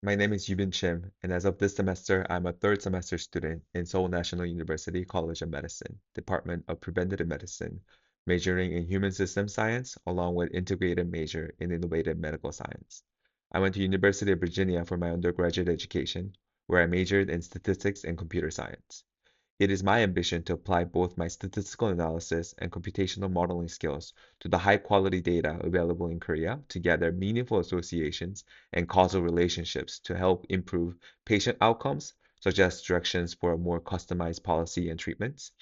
My name is Youbeen Shim, and as of this semester, I'm a third semester student in Seoul National University College of Medicine, Department of Preventative Medicine, majoring in human system science along with integrated major in innovative medical science. I went to University of Virginia for my undergraduate education, where I majored in statistics and computer science. It is my ambition to apply both my statistical analysis and computational modeling skills to the high-quality data available in Korea to gather meaningful associations and causal relationships to help improve patient outcomes, such as directions for a more customized policy and treatments,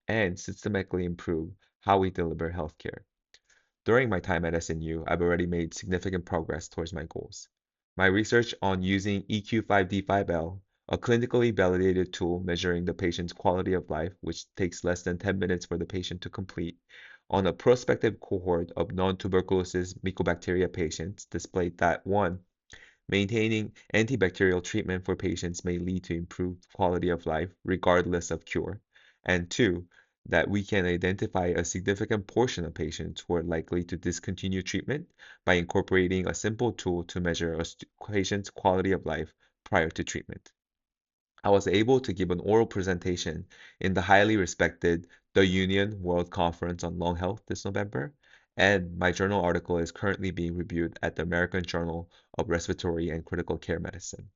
and systematically improve how we deliver healthcare. During my time at SNU, I've already made significant progress towards my goals. My research on using EQ5D5L, a clinically validated tool measuring the patient's quality of life, which takes less than 10 minutes for the patient to complete, on a prospective cohort of non-tuberculosis mycobacteria patients displayed that 1. Maintaining antibacterial treatment for patients may lead to improved quality of life regardless of cure, and 2, that we can identify a significant portion of patients who are likely to discontinue treatment by incorporating a simple tool to measure a patient's quality of life prior to treatment. I was able to give an oral presentation in the highly respected The Union World Conference on Lung Health this November, and my journal article is currently being reviewed at the American Journal of Respiratory and Critical Care Medicine.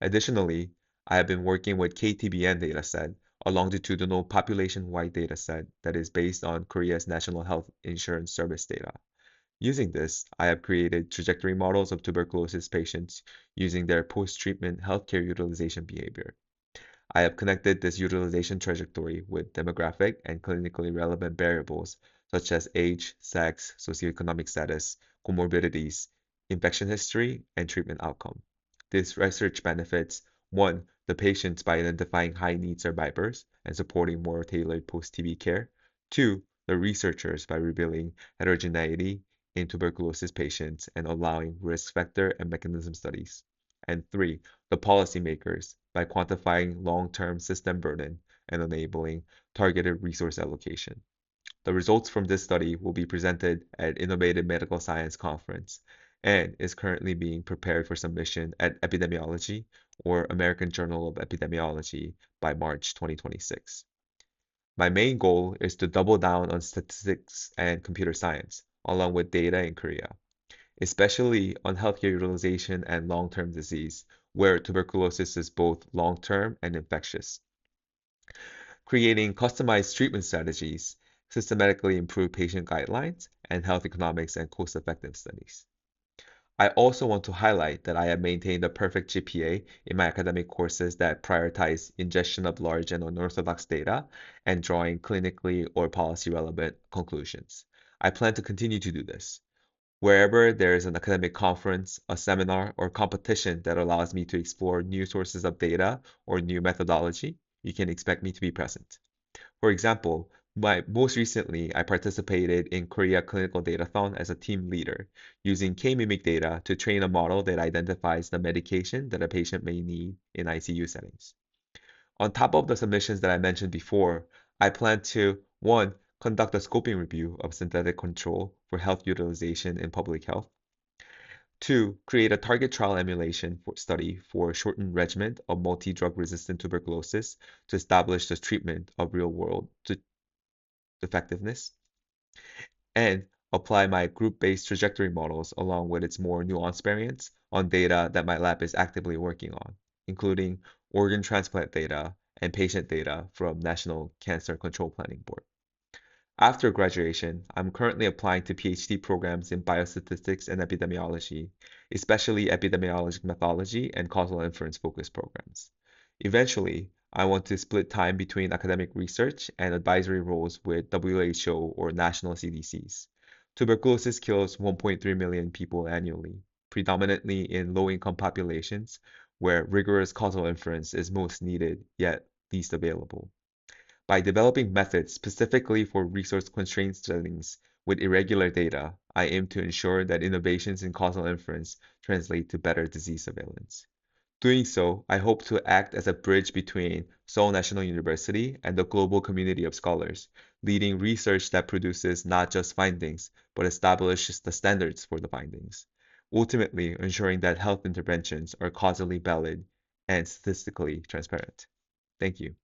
Additionally, I have been working with KTBN dataset, a longitudinal population-wide dataset that is based on Korea's National Health Insurance Service data. Using this, I have created trajectory models of tuberculosis patients using their post-treatment healthcare utilization behavior. I have connected this utilization trajectory with demographic and clinically relevant variables such as age, sex, socioeconomic status, comorbidities, infection history, and treatment outcome. This research benefits 1. The patients by identifying high-need survivors and supporting more tailored post-TB care. 2. The researchers by revealing heterogeneity in tuberculosis patients and allowing risk factor and mechanism studies. And 3. The policymakers by quantifying long-term system burden and enabling targeted resource allocation. The results from this study will be presented at Innovative Medical Science Conference and is currently being prepared for submission at Epidemiology or American Journal of Epidemiology by March 2026. My main goal is to double down on statistics and computer science, along with data in Korea, especially on healthcare utilization and long-term disease, where tuberculosis is both long-term and infectious. Creating customized treatment strategies, systematically improve patient guidelines, and health economics and cost-effective studies. I also want to highlight that I have maintained a perfect GPA in my academic courses that prioritize ingestion of large and unorthodox data and drawing clinically or policy relevant conclusions. I plan to continue to do this. Wherever there is an academic conference, a seminar, or competition that allows me to explore new sources of data or new methodology, you can expect me to be present. For example, most recently, I participated in Korea Clinical Datathon as a team leader, using K-mimic data to train a model that identifies the medication that a patient may need in ICU settings. On top of the submissions that I mentioned before, I plan to 1. Conduct a scoping review of synthetic control for health utilization in public health. 2. Create a target trial emulation study for a shortened regimen of multi-drug resistant tuberculosis to establish the treatment of real-world effectiveness. And apply my group-based trajectory models along with its more nuanced variants on data that my lab is actively working on, including organ transplant data and patient data from National Cancer Control Planning Board. After graduation, I'm currently applying to PhD programs in biostatistics and epidemiology, especially epidemiologic methodology and causal inference focused programs. Eventually, I want to split time between academic research and advisory roles with WHO or national CDCs. Tuberculosis kills 1.3 million people annually, predominantly in low-income populations where rigorous causal inference is most needed yet least available. By developing methods specifically for resource-constrained settings with irregular data, I aim to ensure that innovations in causal inference translate to better disease surveillance. Doing so, I hope to act as a bridge between Seoul National University and the global community of scholars, leading research that produces not just findings, but establishes the standards for the findings. ultimately ensuring that health interventions are causally valid and statistically transparent. Thank you.